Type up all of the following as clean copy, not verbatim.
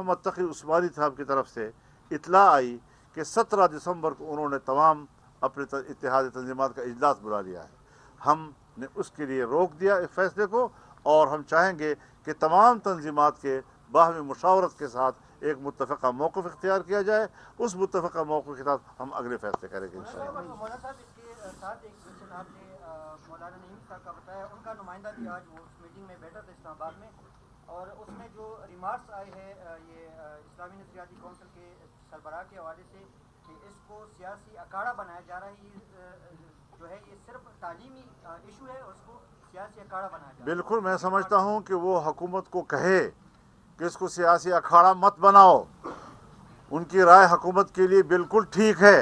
मोहम्मद तकी उस्मानी साहब की तरफ से इतला आई कि 17 दिसंबर को उन्होंने तमाम अपने इत्तेहादी तंजीमात का इजलास बुला लिया है। हमने उसके लिए रोक दिया इस फैसले को, और हम चाहेंगे कि तमाम तंजीमात के बाहमी मुशावरत के साथ एक मुत्तफ़क़ा मौक़िफ़ इख्तियार किया जाए। उस मुत्तफ़क़ा मौक़िफ़ के साथ हम अगले फैसले करेंगे इंशाअल्लाह। मौलाना साहब, इसके साथ एक क्वेश्चन आपने मौलाना नईम साहब का बताया, उनका नुमाइंदा भी आज वो उस मीटिंग में बैठा था इस्लामाबाद में, और उसमें जो रिमार्क्स आए हैं ये इस्लामी नज़रियाती कौंसिल के सरबराह के हवाले से कि इसको सियासी अखाड़ा बनाया जा रहा है, ये जो है ये सिर्फ तालीमी इशू है और उसको सियासी अखाड़ा बनाया जा रहा है। बिल्कुल, मैं समझता हूँ कि वो हुकूमत को कहे कि इसको सियासी अखाड़ा मत बनाओ। उनकी राय हुकूमत के लिए बिल्कुल ठीक है।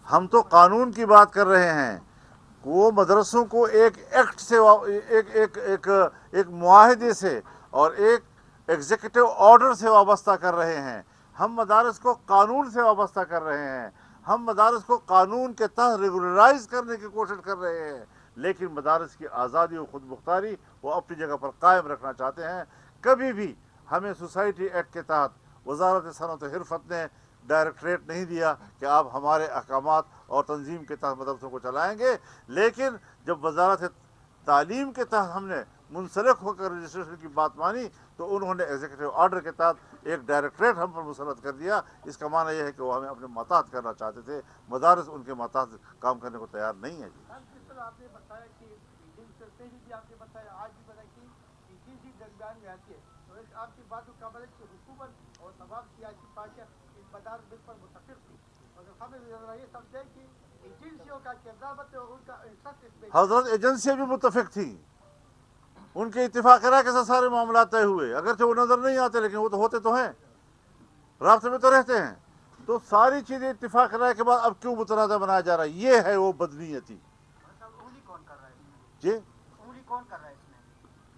हम तो कानून की बात कर रहे हैं। वो मदरसों को एक एक्ट से, एक मुआहदे से और एक एग्जीक्यूटिव ऑर्डर से वाबस्ता कर रहे हैं। हम मदारस को कानून से वाबस्ता कर रहे हैं। हम मदारस को कानून के तहत रेगुलराइज करने की कोशिश कर रहे हैं, लेकिन मदारस की आज़ादी और खुद मुख्तारी वो अपनी जगह पर कायम रखना चाहते हैं। कभी भी हमें सोसाइटी एक्ट के तहत वज़ारत सनअत व हिरफत ने डायरेक्टरेट नहीं दिया कि आप हमारे अहकामात और तंजीम के तहत मदरसों को चलाएँगे, लेकिन जब वज़ारत तालीम के तहत हमने मुंसलिक होकर रजिस्ट्रेशन की बात मानी तो उन्होंने एग्जीक्यूटिव ऑर्डर के तहत एक डायरेक्टरेट हम पर मुसलत कर दिया। इसका माना यह है कि वो हमें अपने माताहत करना चाहते थे। मदारस उनके माताहत काम करने को तैयार नहीं है। आपने बताया कि पहले भी आपने बताया, आज भी बताया कि इसी दरमियान में आती है, तो आपकी बात को कबल है कि हुकूमत और तमाम सियासी पार्टियाँ इस मदारस बिल पर मुतफिक थी, और हमें ये समझे कि एजेंसियों का किरदार बताए और उनका इंटरेस्ट इसमें। हजरत एजेंसियाँ भी मुतफिक थी, उनके इत्तेफाक राय के साथ सारे मामला तय हुए। अगरचे वो नज़र नहीं आते लेकिन वो तो होते तो हैं, रास्ते में तो रहते हैं। तो सारी चीज़ें इत्तेफाक राय के बाद अब क्यों मुतनाज़ा बनाया जा रहा है? ये है वो बदनीयती। उंगली कौन कर रहा है इसमें? जी, उंगली कौन कर रहा है इसमें?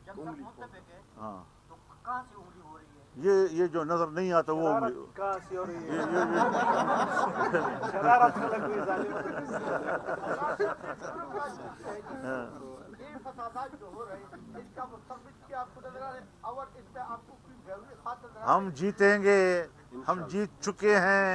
जब सब मुत्तफिक है हाँ, तो कहाँ से उंगली हो रही है? ये जो नज़र नहीं आता वो कहाँ से हो रही है? फसादात जो हो रहे हैं इसका मुस्तक़बिल क्या आपको नजर आ रहा है, और इसमें आपको कोई जरूरी खास नजर आ रहा है? हम जीतेंगे, हम जीत चुके हैं।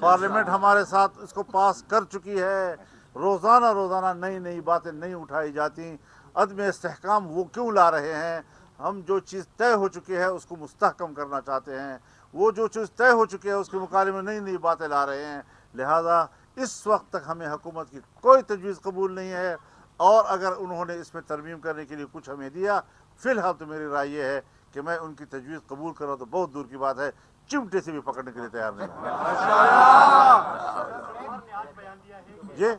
पार्लियामेंट हमारे साथ इसको पास कर चुकी है। रोज़ाना नई नई बातें नहीं उठाई जाती। अदम इस्तेहकाम वो क्यों ला रहे हैं? हम जो चीज़ तय हो चुकी है उसको मुस्तहकम करना चाहते हैं। वो जो चीज़ तय हो चुकी है उसके मुकाबले में नई नई बातें ला रहे हैं। लिहाजा इस वक्त तक हमें हुकूमत की कोई तजवीज़ कबूल नहीं है, और अगर उन्होंने इसमें तरमीम करने के लिए कुछ हमें दिया, फ़िलहाल तो मेरी राय ये है कि मैं उनकी तजवीज़ कबूल करूँ तो बहुत दूर की बात है, चिमटे से भी पकड़ने के लिए तैयार नहीं हूँ। जी,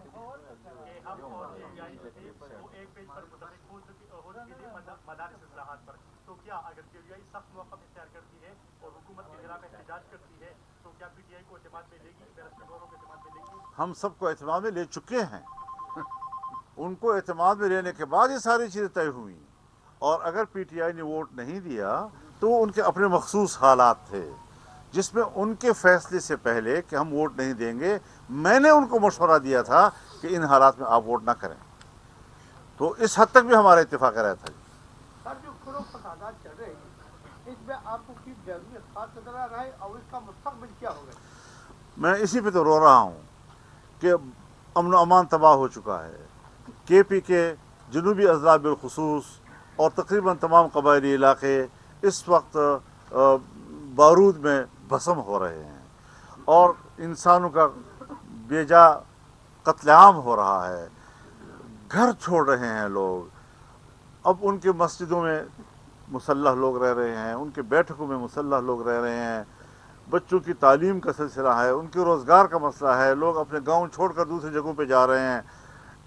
तो क्या अगर पीटीआई सख्त मौक़िफ़ इख्तियार करती है और हुकूमत के खिलाफ एहतजाज करती है तो क्या पीटीआई को एतमाद में लेगी, बैरिस्टर को एतमाद में लेगी? हम सबको एतमाद में ले चुके हैं। उनको एतमाद में लेने के बाद ये सारी चीज़ें तय हुई, और अगर पीटीआई ने वोट नहीं दिया तो उनके अपने मखसूस हालात थे जिसमें उनके फैसले से पहले कि हम वोट नहीं देंगे, मैंने उनको मशवरा दिया था कि इन हालात में आप वोट ना करें। तो इस हद तक भी हमारा इत्तेफाक रहा था। सर, जो खुरों फसादात चल रहे हैं इसमें आपको की जरूरी खास नजर आ रहा है और इसका मुस्तक़बिल क्या होगा? मैं इसी पे तो रो रहा हूँ कि अमन अमान तबाह हो चुका है। केपी के जनूबी अजला बिलखुसूस और तकरीबन तमाम कबायली इलाके इस वक्त बारूद में भस्म हो रहे हैं और इंसानों का बेजा कत्लेआम हो रहा है। घर छोड़ रहे हैं लोग। अब उनके मस्जिदों में मुसल्लह लोग रह रहे हैं, उनके बैठकों में मुसल्लह लोग रह रहे हैं। बच्चों की तालीम का सिलसिला है, उनके रोज़गार का मसला है। लोग अपने गांव छोड़कर दूसरी जगहों पे जा रहे हैं।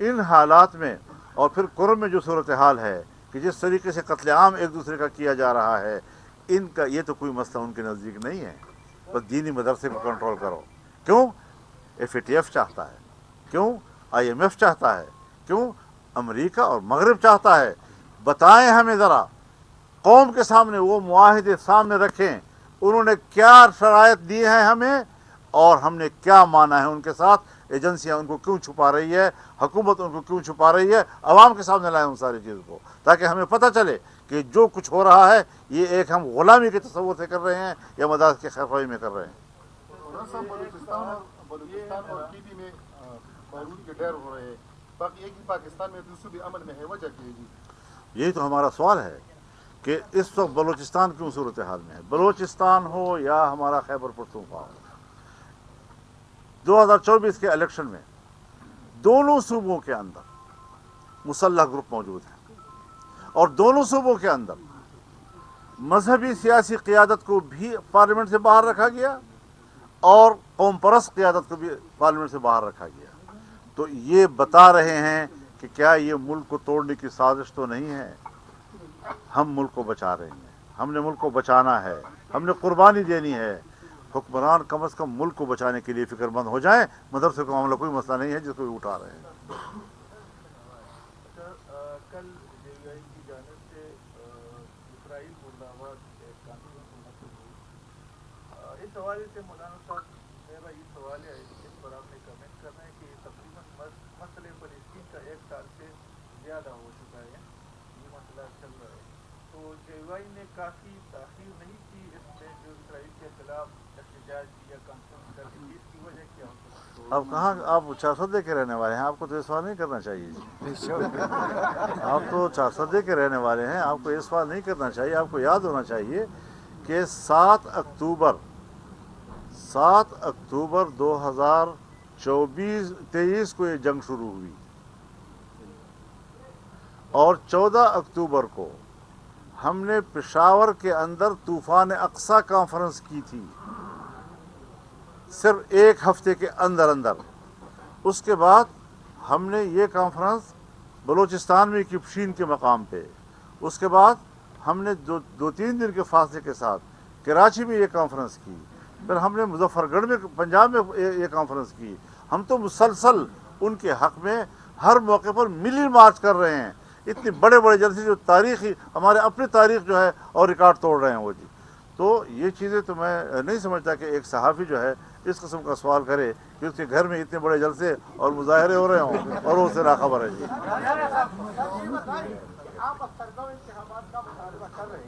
इन हालात में और फिर कुर्म में जो सूरत हाल है कि जिस तरीके से कत्लेआम एक दूसरे का किया जा रहा है, इनका ये तो कोई मसला उनके नज़दीक नहीं है। बस दीनी मदरसे को कंट्रोल करो। क्यों? FATF चाहता है, क्यों IMF चाहता है, क्यों अमेरिका और मगरिब चाहता है। बताएं हमें ज़रा, कौम के सामने वो मुआहिदे सामने रखें, उन्होंने क्या शराइत दी हैं हमें और हमने क्या माना है उनके साथ। एजेंसियां उनको क्यों छुपा रही है, हुकूमत उनको क्यों छुपा रही है, आवाम के सामने लाएं उन सारी चीज़ को, ताकि हमें पता चले کہ جو کچھ ہو رہا ہے یہ ایک ہم غلامی کے تصور سے کر رہے ہیں یا مدارس کے خیرخواہی میں کر رہے ہیں. بلوچستان اور کی پی میں بارود کے ڈیر ہو رہے ہیں، باقی ایک ہی پاکستان میں دوسرے امن میں ہے، وجہ کیا جی؟ یہی تو ہمارا سوال ہے کہ اس وقت بلوچستان کیوں صورتحال میں ہے. بلوچستان ہو یا ہمارا خیبر پختونخوا ہو، 2024 کے الیکشن میں دونوں صوبوں کے اندر مسلح گروپ موجود ہیں اور دونوں صوبوں کے اندر مذہبی سیاسی قیادت کو بھی پارلیمنٹ سے باہر رکھا گیا اور قوم پرست قیادت کو بھی پارلیمنٹ سے باہر رکھا گیا. تو یہ بتا رہے ہیں کہ کیا یہ ملک کو توڑنے کی سازش تو نہیں ہے. ہم ملک کو بچا رہے ہیں، ہم نے ملک کو بچانا ہے، ہم نے قربانی دینی ہے. حکمران کم از کم ملک کو بچانے کے لیے فکر مند ہو جائیں. مدرسے کا معاملہ کوئی مسئلہ نہیں ہے جس کو وہ اٹھا رہے ہیں. کل JUI کی جانب سے اسرائیل مرد آباد کانفرنس منعقد ہوئی. اس حوالے سے مولانا صاحب میرا یہ سوال ہے، اس پر آپ نے کمنٹ کرنا ہے کہ تقریباً مسئلہ فلسطین کا 1 سال سے زیادہ ہو چکا ہے، یہ مسئلہ چل رہا ہے. تو JUI نے کافی تاخیر نہیں کی اس میں جو اسرائیل کے خلاف احتجاج یا کانفرنس کر کے، اس کی وجہ کیا ہو سکتی ہے؟ اب کہاں آپ 400 کے رہنے والے ہیں، آپ کو تو یہ سوال نہیں کرنا چاہیے جی. آپ تو 400 کے رہنے والے ہیں، آپ کو یہ سوال نہیں کرنا چاہیے. آپ کو یاد ہونا چاہیے کہ 7 اکتوبر 2023 کو یہ جنگ شروع ہوئی اور 14 اکتوبر کو ہم نے پشاور کے اندر طوفان اقصی کانفرنس کی تھی، صرف 1 ہفتے کے اندر. اس کے بعد ہم نے یہ کانفرنس بلوچستان میں کپشین کے مقام پہ، اس کے بعد ہم نے 2-3 دن کے فاصلے کے ساتھ کراچی میں یہ کانفرنس کی، پھر ہم نے مظفر گڑھ میں پنجاب میں یہ کانفرنس کی. ہم تو مسلسل ان کے حق میں ہر موقع پر ملی مارچ کر رہے ہیں. اتنے بڑے بڑے جلسے جو تاریخی ہمارے اپنی تاریخ جو ہے اور ریکارڈ توڑ رہے ہیں وہ جی. تو یہ چیزیں تو میں نہیں سمجھتا کہ ایک صحافی جو ہے اس قسم کا سوال کرے کہ اس کے گھر میں اتنے بڑے جلسے اور مظاہرے ہو رہے ہوں اور وہ اسے ناخبر ہے جی. آپ سرگرم انتخابات کا مطالبہ کر رہے ہیں،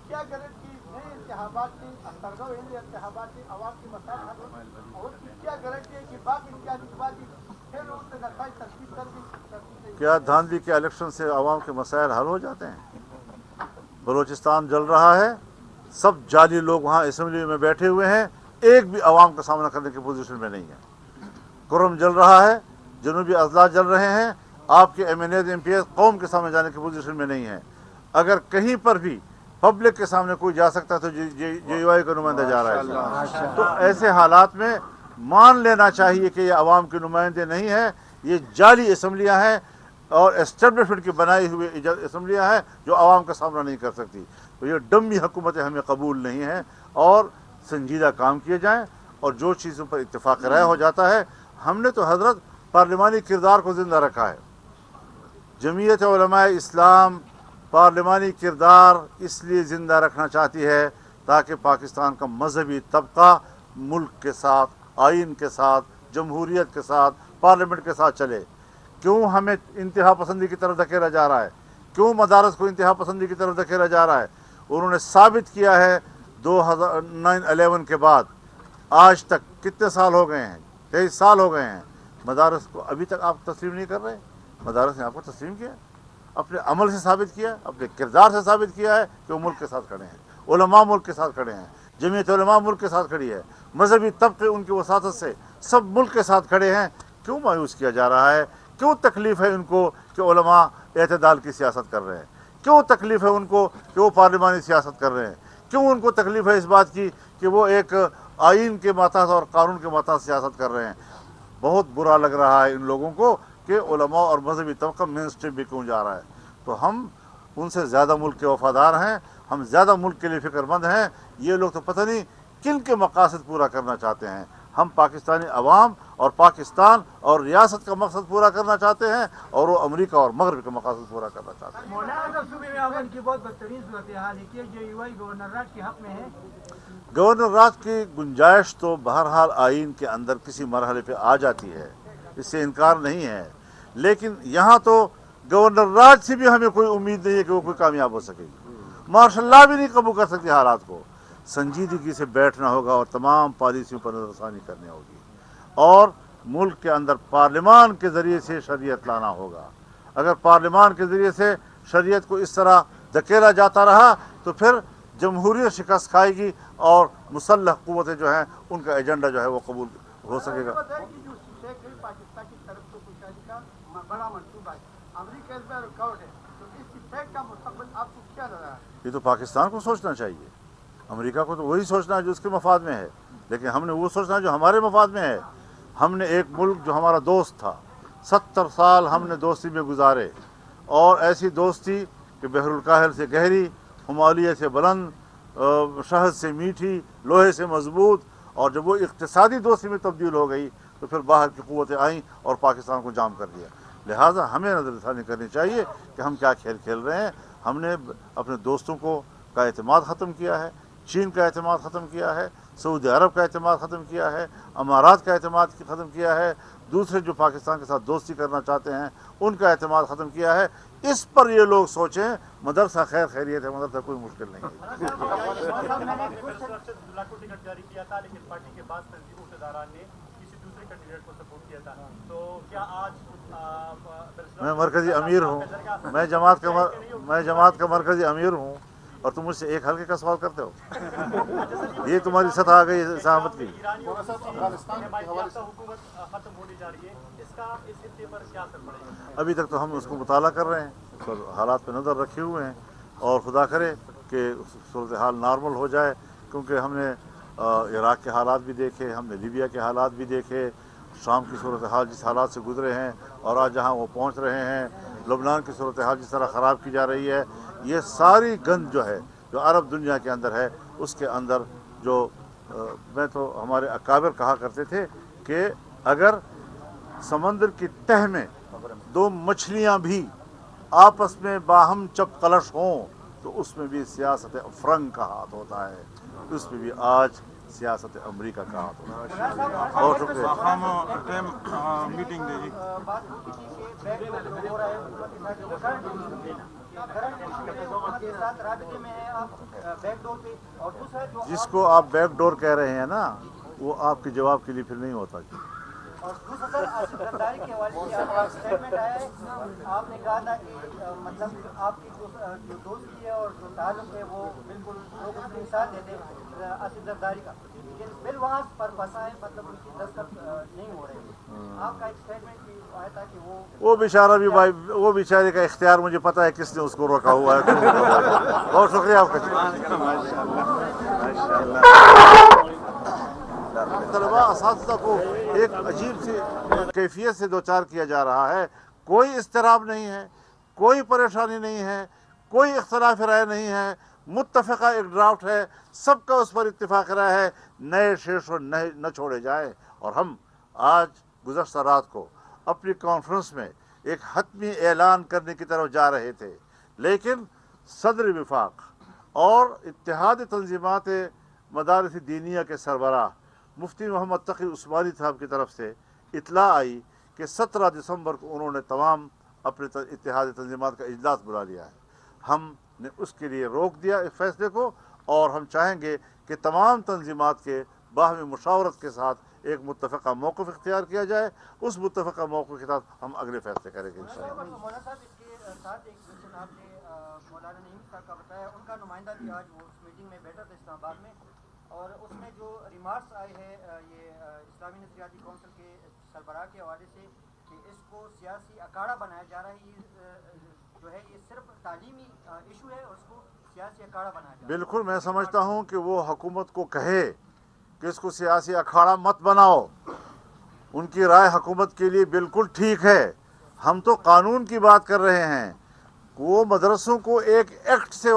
کیا گارنٹی نئے انتخابات کی سرگرم انتخابات کی عوام کی مسائل حل ہو، اور کیا گارنٹی ہے کہ باقی انتخابات پھر ان سے نتائج تشکیل کر دی؟ کیا دھاندلی کے الیکشن سے عوام کے مسائل حل ہو جاتے ہیں؟ بلوچستان جل رہا ہے، سب جعلی لوگ وہاں اسمبلی میں بیٹھے ہوئے ہیں، ایک بھی عوام کا سامنا کرنے کی پوزیشن میں نہیں ہے. کرم جل رہا ہے، جنوبی اضلاع جل رہے ہیں، آپ کے MNAs MPs قوم کے سامنے جانے کی پوزیشن میں نہیں ہیں. اگر کہیں پر بھی پبلک کے سامنے کوئی جا سکتا ہے تو JUI کا نمائندہ جا رہا ہے. تو ایسے حالات میں مان لینا چاہیے کہ یہ عوام کے نمائندے نہیں ہیں، یہ جعلی اسمبلیاں ہیں اور اسٹیبلشمنٹ کی بنائی ہوئی اسمبلیاں ہیں جو عوام کا سامنا نہیں کر سکتی. تو یہ ڈمی حکومتیں ہمیں قبول نہیں ہیں اور سنجیدہ کام کیے جائیں اور جو چیزوں پر اتفاق رائے ہو جاتا ہے. ہم نے تو حضرت پارلیمانی کردار کو زندہ رکھا ہے. جمعیت علماء اسلام پارلیمانی کردار اس لیے زندہ رکھنا چاہتی ہے تاکہ پاکستان کا مذہبی طبقہ ملک کے ساتھ، آئین کے ساتھ، جمہوریت کے ساتھ، پارلیمنٹ کے ساتھ چلے. کیوں ہمیں انتہا پسندی کی طرف دھکیلا جا رہا ہے؟ کیوں مدارس کو انتہا پسندی کی طرف دھکیلا جا رہا ہے؟ انہوں نے ثابت کیا ہے 2009-11 کے بعد آج تک کتنے سال ہو گئے ہیں؟ 23 سال ہو گئے ہیں. مدارس کو ابھی تک آپ تسلیم نہیں کر رہے. مدارس نے آپ کو تسلیم کیا، اپنے عمل سے ثابت کیا، اپنے کردار سے ثابت کیا ہے کہ وہ ملک کے ساتھ کھڑے ہیں. علماء ملک کے ساتھ کھڑے ہیں، جمعیت علماء ملک کے ساتھ کھڑی ہے، مذہبی طبقے ان کی وساطت سے سب ملک کے ساتھ کھڑے ہیں. کیوں مایوس کیا جا رہا ہے؟ کیوں تکلیف ہے ان کو کہ علماء اعتدال کی سیاست کر رہے ہیں؟ کیوں تکلیف ہے ان کو کہ وہ پارلیمانی سیاست کر رہے ہیں؟ کیوں ان کو تکلیف ہے اس بات کی کہ وہ ایک آئین کے ماتحت اور قانون کے ماتحت سیاست کر رہے ہیں؟ بہت برا لگ رہا ہے ان لوگوں کو کہ علماء اور مذہبی طبقہ مین اسٹریم بھی کیوں جا رہا ہے. تو ہم ان سے زیادہ ملک کے وفادار ہیں، ہم زیادہ ملک کے لیے فکر مند ہیں. یہ لوگ تو پتہ نہیں کن کے مقاصد پورا کرنا چاہتے ہیں. ہم پاکستانی عوام اور پاکستان اور ریاست کا مقصد پورا کرنا چاہتے ہیں اور وہ امریکہ اور مغرب کا مقاصد پورا کرنا چاہتے ہیں. مولانا صوبے میں امن کی بہت بدترین صورتحال ہے کہ JUI گورنر راج کے حق میں ہے. گورنر راج کی گنجائش تو بہرحال آئین کے اندر کسی مرحلے پہ آ جاتی ہے، اس سے انکار نہیں ہے. لیکن یہاں تو गवर्नर राज से भी हमें कोई उम्मीद नहीं है कि वो कोई कामयाब हो सकेगी। मार्शल लॉ भी नहीं कबूल कर सकती हालात को। संजीदगी से बैठना होगा और तमाम पॉलिसियों पर नजरसानी करनी होगी और मुल्क के अंदर पार्लियामान के ज़रिए से शरीयत लाना होगा। अगर पार्लियामान के ज़रिए से शरीयत को इस तरह धकेला जाता रहा तो फिर जमहूरियत शिकस्त खाएगी और मुसल्लह क़ुव्वतें जो हैं उनका एजेंडा जो है वो कबूल हो सकेगा। पाकिस्तान की तरफ से खुशहाली का बड़ा मंसूबा है, अमेरिका इसमें रुकावट है, तो इस इफेक्ट का मुस्तकबिल आपको क्या लग रहा है? ये तो पाकिस्तान को सोचना चाहिए, अमेरिका को तो वही सोचना है जो उसके मफाद में है, लेकिन हमने वो सोचना है जो हमारे मफाद में है। हमने एक मुल्क जो हमारा दोस्त था, 70 साल हमने दोस्ती में गुजारे और ऐसी दोस्ती कि बहरुल काहिल से गहरी, हिमालय से बुलंद, शहद से मीठी, लोहे से मजबूत, और जब वो इक़्तिसादी दोस्ती में तब्दील हो गई तो फिर बाहर की क़ुव्वतें आईं और पाकिस्तान को जाम कर दिया। लिहाजा हमें नज़रसानी करनी चाहिए कि हम क्या खेल खेल रहे हैं। हमने अपने दोस्तों का एतमाद ख़त्म किया है, चीन का एतमाद ख़त्म किया है, सऊदी अरब का एतमाद ख़त्म किया है, अमारात का एतमाद ख़त्म किया है, दूसरे जो पाकिस्तान के साथ दोस्ती करना चाहते हैं उनका एतमाद ख़त्म किया है। इस पर ये लोग सोचें, मदरसा खैर खैरियत है, मदरसा कोई मुश्किल नहीं है। लाखों टिकट जारी किया था, लेकिन पार्टी के बाद तंजीमों के दौरान ने किसी दूसरे कैंडिडेट को सपोर्ट किया था, तो क्या आज मैं मरकजी अमीर हूँ, मैं जमात का मरकजी अमीर हूँ और तुम मुझसे एक हल्के का सवाल करते हो? ये तुम्हारी सतह आ गई सहमत की। अभी तक तो हम उसको मुताला कर रहे हैं, तो हालात पे नज़र रखे हुए हैं और खुदा करे कि सूरत हाल नॉर्मल हो जाए, क्योंकि हमने इराक़ के हालात भी देखे, हमने लीबिया के हालात भी देखे, शाम की सूरत हाल जिस हालात से गुजरे हैं और आज जहाँ वो पहुँच रहे हैं, लबनान की सूरत हाल जिस तरह ख़राब की जा रही है, ये सारी गंद जो है जो अरब दुनिया के अंदर है, उसके अंदर जो मैं तो हमारे अकाबिर कहा करते थे कि अगर समंदर की तह में दो मछलियाँ भी आपस में बाहम चपकलश हों तो उसमें भी सियासत अफरंग का हाथ होता है, उसमें भी आज सियासत अमरीका का हाथ होता है। बहुत शुक्रिया। जिसको आप बैकडोर कह रहे हैं ना, वो आपके जवाब के लिए फिर नहीं होता। और दूसरा सर, आसिफ जरदारी के हवाले से आपका स्टेटमेंट आया है, आपने कहा था कि मतलब आपकी जो दोस्ती है और जो ताल्लुक है वो बिल्कुल लोग उसमें मिसाल देते हैं आसिफ जरदारी का, लेकिन बिल वहाँ पर फंसा है, मतलब उनकी दस्तखत नहीं हो रही। आपका एक स्टेटमेंट भी आया था कि वो बेचारा भी भाई, वो बेचारे का इख्तियार मुझे पता है किसने उसको रोका हुआ है। बहुत शुक्रिया आपका। तलबा असातिज़ा को एक अजीब सी कैफियत से दो चार किया जा रहा है। कोई इस्तिराब नहीं है, कोई परेशानी नहीं है, कोई इख्तिलाफ राय नहीं है, मुत्तफ़क़ा एक ड्राफ्ट है, सबका उस पर इत्तिफ़ाक़ राय है, नए शेष न छोड़े जाए। और हम आज गुज़श्ता रात को अपनी कॉन्फ्रेंस में एक हतमी ऐलान करने की तरफ जा रहे थे, लेकिन सदर विफाक और इत्तेहाद तंजीमात मदारिस दीनिया के सरबराह मुफ्ती मोहम्मद तकी उस्मानी साहब की तरफ से इतला आई कि 17 दिसंबर को उन्होंने तमाम अपने इत्तेहाद तंजीमात का इजलास बुला लिया है। हमने उसके लिए रोक दिया इस फैसले को और हम चाहेंगे कि तमाम तंजीमात के बाहमी मुशावरत के साथ एक मुत्तफ़क़ा मौक़िफ़ इख्तियार किया जाए। उस मुत्तफ़क़ा मौक़िफ़ के साथ हम अगले फैसले करेंगे इंशाअल्लाह। मौलाना साहब, इसके साथ एक क्वेश्चन आपने मौलाना नईम साहब का बताया, उनका नुमाइंदा भी आज वो उस मीटिंग में बैठा था इस्लामाबाद में, और उसमें जो रिमार्क्स आए हैं ये इस्लामी नज़रियाती कौंसिल के सरबराह के हवाले से कि इसको सियासी अखाड़ा बनाया जा रहा है, ये जो है ये सिर्फ तालीमी इशू है और उसको सियासी अखाड़ा बनाया जा रहा है। बिल्कुल, मैं समझता हूँ कि वो हुकूमत को कहे कि इसको सियासी अखाड़ा मत बनाओ। उनकी राय हुकूमत के लिए बिल्कुल ठीक है। हम तो कानून की बात कर रहे हैं। वो मदरसों को एक एक्ट से,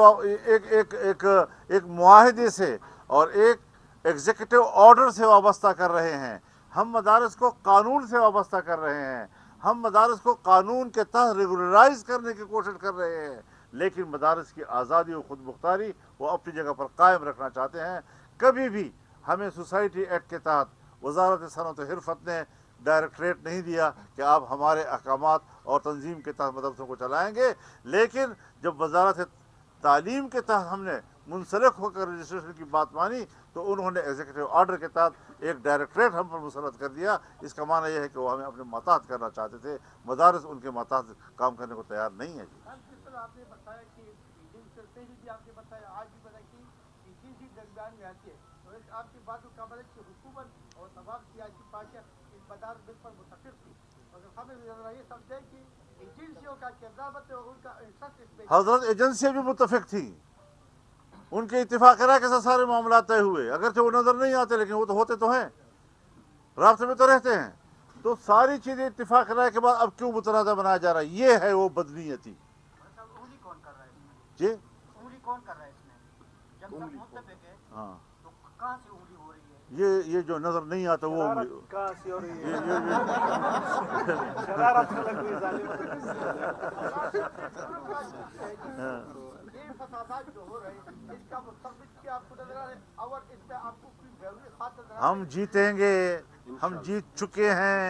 एक मुआहदे से और एक एग्जीक्यूटिव ऑर्डर से वाबस्ता कर रहे हैं। हम मदारस को कानून से वाबस्ता कर रहे हैं। हम मदारस को कानून के तहत रेगुलराइज करने की कोशिश कर रहे हैं, लेकिन मदारस की आज़ादी और ख़ुद मुख्तारी वो अपनी जगह पर कायम रखना चाहते हैं। कभी भी हमें सोसाइटी एक्ट के तहत वजारत सनअत हिरफत ने डायरेक्टरेट नहीं दिया कि आप हमारे अहकामात और तंजीम के तहत मदरसों को चलाएंगे, लेकिन जब वजारत तालीम के तहत हमने मुंसलिक होकर रजिस्ट्रेशन की बात मानी तो उन्होंने एग्जीक्यूटिव ऑर्डर के तहत एक डायरेक्टरेट हम पर मुसलत कर दिया। इसका माना यह है कि वो हमें अपने माताहत करना चाहते थे, मदारस उनके माताहत काम करने को तैयार नहीं है। जिस तरह आपने बताया कि मीटिंग से पहले भी आपने बताया, आज भी बताया कि इसी दरमियान में आती है, तो एक आपकी बात को कबल की हुकूमत और तमाम सियासी पार्टियाँ इस मदार बिल पर मुतफिक थी, मगर हमें ये समझे कि एजेंसियों का किरदार और उनका इंटरेस्ट इसमें। हजरत एजेंसियाँ भी मुतफिक थी, उनके इत्तेफाक राय के साथ सारे मामला तय हुए, अगरचे वो नजर नहीं आते लेकिन वो तो होते तो हैं, रास्ते में तो रहते हैं। तो सारी चीजें इत्तेफाक राय के बाद अब क्यों मुतनाज़ा बनाया जा रहा है? ये है वो बदनीयती। उंगली कौन कर रहा है इसमें? जी उंगली कौन कर रहा है इसमें? जब सब मुत्तफिक है हाँ, तो कहाँ से उंगली हो रही है? ये जो नजर नहीं आता वो कहाँ से हो रही है? ये शरारत में लग हुई जालिम। ये फसादात जो हो रहे हैं इसका मुस्तक़बिल क्या आपको नजर आ रहा है और इसमें आपको कोई जरूरी खास नजर आ रहा है? हम जीतेंगे, हम जीत चुके हैं,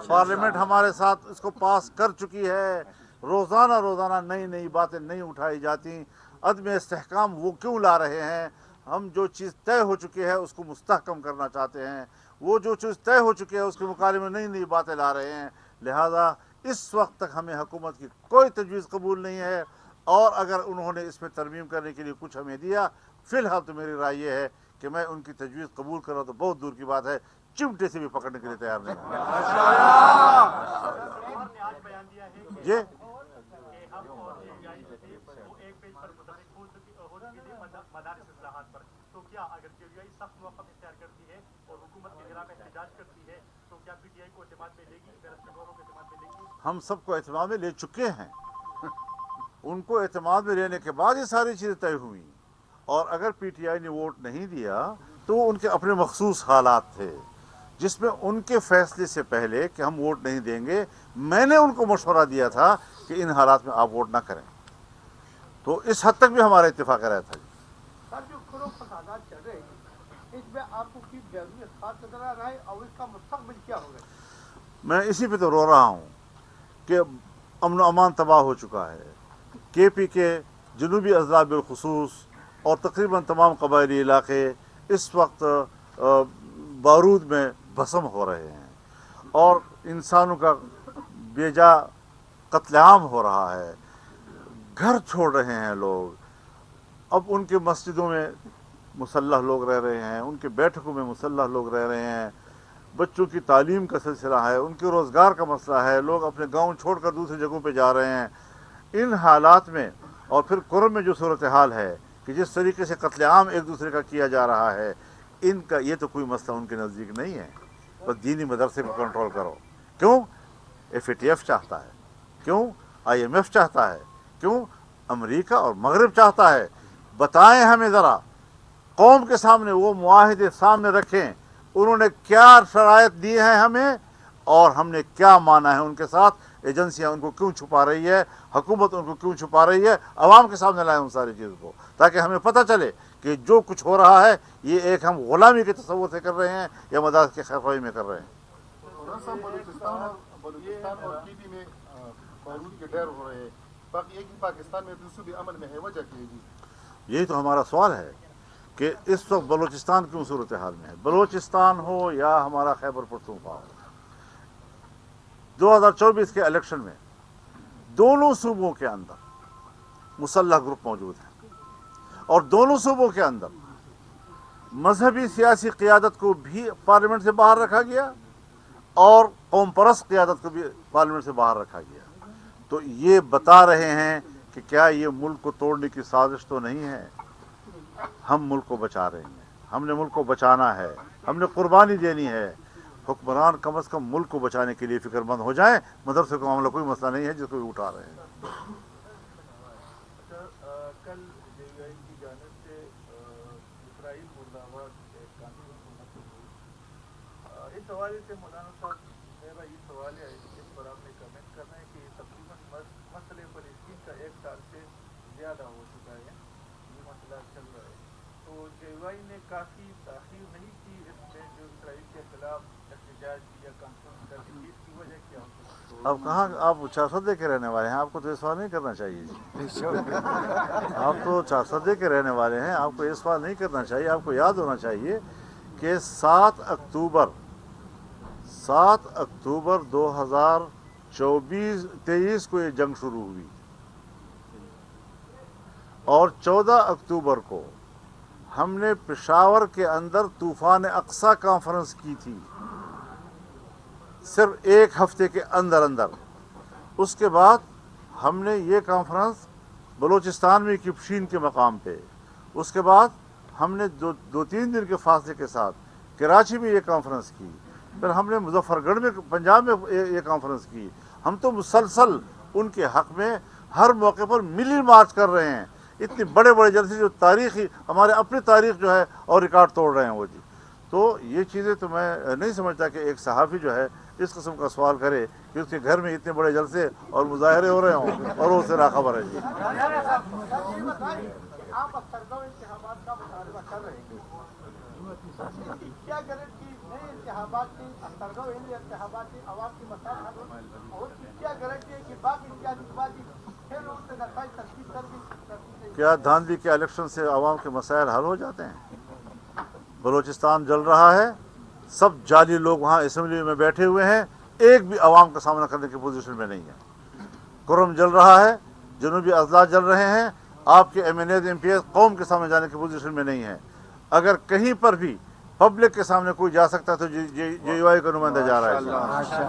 पार्लियामेंट हमारे साथ इसको पास कर चुकी है। रोज़ाना रोज़ाना नई नई बातें नहीं उठाई जाती, अदम इस्तेहकाम वो क्यों ला रहे हैं? हम जो चीज़ तय हो चुकी है उसको मुस्तहकम करना चाहते हैं, वो जो चीज़ तय हो चुकी है उसके मुकाबले में नई नई बातें ला रहे हैं। लिहाजा इस वक्त तक हमें हुकूमत की कोई तजवीज़ कबूल नहीं है, और अगर उन्होंने इसमें तरमीम करने के लिए कुछ हमें दिया, फ़िलहाल तो मेरी राय ये है कि मैं उनकी तजवीज़ कबूल करूँ तो बहुत दूर की बात है, चिमटे से भी पकड़ने के लिए तैयार नहीं हूँ। ने आज बयान दिया है कि जी हम और CBI से वो एक पेज पर मुतफिक हो चुकी थी मदारिस इस्लाहात पर। तो क्या अगर CBI सख्त मौक़िफ़ इख्तियार करती है और हुकूमत के खिलाफ एहतजाज करती है तो क्या PTI को एतमाद में लेगी, बैरिस्टर को एतमाद में लेगी? हम सबको एतमाद में ले चुके हैं, उनको एतमाद में लेने के बाद ये सारी चीज़ें तय हुई। और अगर PTI ने वोट नहीं दिया तो उनके अपने मखसूस हालात थे जिसमें उनके फैसले से पहले कि हम वोट नहीं देंगे, मैंने उनको मशवरा दिया था कि इन हालात में आप वोट ना करें। तो इस हद तक भी हमारा इत्तेफाक राय था। सर जो खुरो फसादात चल रहे हैं इसमें आपको कोई जरूरी खास नजर आ रहा है और इसका मुस्तक़बिल क्या होगा? मैं इसी पे तो रो रहा हूँ कि अमन व अमान तबाह हो चुका है। KP के जनूबी अजला बिलखुसूस और तकरीबन तमाम कबायली इलाके इस वक्त बारूद में भस्म हो रहे हैं और इंसानों का बेजा कत्लेआम हो रहा है, घर छोड़ रहे हैं लोग। अब उनके मस्जिदों में मुसल्लह लोग रह रहे हैं, उनके बैठकों में मुसल्लह लोग रह रहे हैं, बच्चों की तालीम का सिलसिला है, उनके रोज़गार का मसला है, लोग अपने गांव छोड़कर दूसरी जगहों पे जा रहे हैं। इन हालात में और फिर कुर्ब में जो सूरत हाल है कि जिस तरीके से कत्लेआम एक दूसरे का किया जा रहा है, इनका ये तो कोई मसला उनके नज़दीक नहीं है। बस दीनी मदरसे को कंट्रोल करो। क्यों? FATF चाहता है, क्यों IMF चाहता है, क्यों अमेरिका और मगरिब चाहता है? बताएं हमें ज़रा, कौम के सामने वो मुआहिदे सामने रखें, उन्होंने क्या शराइत दी हैं हमें और हमने क्या माना है उनके साथ। एजेंसियां उनको क्यों छुपा रही है, हुकूमत उनको क्यों छुपा रही है? आवाम के सामने लाएं उन सारी चीज़ों को, ताकि हमें पता चले कि जो कुछ हो रहा है ये एक हम गुलामी के तस्वुर से कर रहे हैं या मदाद के खैरख्वाही में कर रहे हैं। बलूचिस्तान और KP में बारूद के ढेर हो रहे हैं, बाकी एक ही पाकिस्तान में दूसरी भी अमन में है, वजह क्या है जी? यही तो हमारा सवाल है कि इस वक्त बलूचिस्तान क्यों सूरत हाल में है। बलूचिस्तान हो या हमारा खैबर पख्तूनख्वा हो, 2024 के इलेक्शन में दोनों सूबों के अंदर मुसल्लह ग्रुप मौजूद हैं और दोनों सूबों के अंदर मजहबी सियासी क़ियादत को भी पार्लियामेंट से बाहर रखा गया और कौम परस्त क़ियादत को भी पार्लियामेंट से बाहर रखा गया। तो ये बता रहे हैं कि क्या ये मुल्क को तोड़ने की साजिश तो नहीं है? हम मुल्क को बचा रहे हैं, हमने मुल्क को बचाना है, हमने कुर्बानी देनी है। हुक्मरान कम अज़ कम मुल्क को बचाने के लिए फ़िक्रमंद हो जाएं। मदरसे का मामला कोई मसला नहीं है जिसको भी उठा रहे हैं। कल JUI की जानिब से इसराइल मुर्दाबाद एक कानून हुकूमत हुई। इस हवाले से मौलाना साहब मेरा ये सवाल है, इस पर आपने कमेंट करना है कि तकरीबन मसले फ़लस्तीन का 1 साल से ज़्यादा हो चुका है, ये मसला चल रहा है, तो जेवाई ने काफ़ी ताख़ीर नहीं की इसमें जो इसराइल के खिलाफ एहतजाज की या कॉन्फ्रेंस करने की, इसकी वजह क्या हो सकती है? अब कहाँ आप 400 के रहने वाले हैं, आपको तो ये सवाल नहीं करना चाहिए जी। आप तो 400 के रहने वाले हैं, आपको ये सवाल नहीं करना चाहिए। आपको याद होना चाहिए कि 7 अक्टूबर 2023 को ये जंग शुरू हुई और 14 अक्टूबर को हमने पेशावर के अंदर तूफान अक्सा कॉन्फ्रेंस की थी, सिर्फ एक हफ्ते के अंदर अंदर। उसके बाद हमने ये कॉन्फ्रेंस बलूचिस्तान में किपशीन के मकाम पे, उसके बाद हमने दो तीन दिन के फासले के साथ कराची में ये कॉन्फ्रेंस की, फिर हमने मुजफ्फरगढ़ में पंजाब में ये कॉन्फ्रेंस की। हम तो मुसलसल उनके हक़ में हर मौके पर मिली मार्च कर रहे हैं। इतने बड़े बड़े जलसे जो तारीख़ी हमारे अपनी तारीख़ जो है और रिकॉर्ड तोड़ रहे हैं वो जी। तो ये चीज़ें तो मैं नहीं समझता कि एक सहाफ़ी जो है इस किस्म का सवाल करे कि उसके घर में इतने बड़े जलसे और मुजाहरे हो रहे हों और वो उससे नाखबर है जी। आप अख्तरगांव इंतखाबात का मुतालबा कर रहे हैं, क्या गारंटी नए इंतखाबात की अख्तरगांव इंतखाबात की आवाम की मसाल हल हो, और क्या गारंटी है कि बाकी इंतखाबाती फिर उससे नतज तरकीब कर दी? क्या धांधली के इलेक्शन से आवाम के मसाइल हल हो जाते हैं? बलूचिस्तान जल रहा है, सब जाली लोग वहाँ असम्बली में बैठे हुए हैं, एक भी आवाम का सामना करने की पोजीशन में नहीं है। कुरम जल रहा है, जनूबी अजला जल रहे हैं, आपके MNAs MPs कौम के सामने जाने की पोजीशन में नहीं है। अगर कहीं पर भी पब्लिक के सामने कोई जा सकता है तो JUI का नुमाइंदा जा रहा है।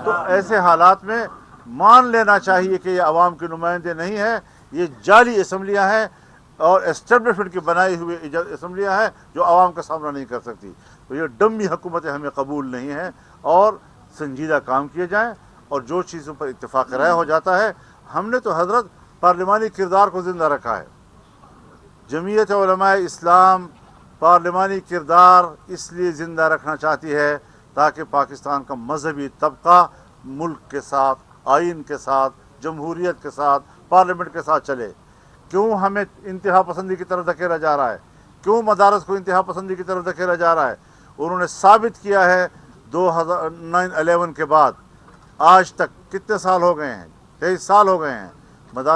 तो ऐसे हालात में मान लेना चाहिए कि ये आवाम के नुमाइंदे नहीं है, ये जाली असम्बलियाँ हैं और एस्टेब्लिशमेंट की बनाई हुई असम्बलियाँ हैं जो आवाम का सामना नहीं कर सकती। तो ये डम्मी हुकूमतें हमें कबूल नहीं हैं और संजीदा काम किए जाएँ और जो चीज़ों पर इत्तेफाक राय हो जाता है। हमने तो हज़रत पार्लिमानी किरदार को ज़िंदा रखा है। जमीयत उलमाए इस्लाम पार्लिमानी किरदार इसलिए ज़िंदा रखना चाहती है ताकि पाकिस्तान का मजहबी तबका मुल्क के साथ, आइन के साथ, जमहूरियत के साथ, पार्लियामेंट के साथ चले। क्यों हमें इंतहा पसंदी की तरफ धकेला जा रहा है? क्यों मदारस को इंतहा पसंदी की तरफ धकेला जा रहा है? उन्होंने साबित किया है 2009-11 के बाद आज तक कितने साल हो गए हैं, 23 साल हो गए हैं। मदारस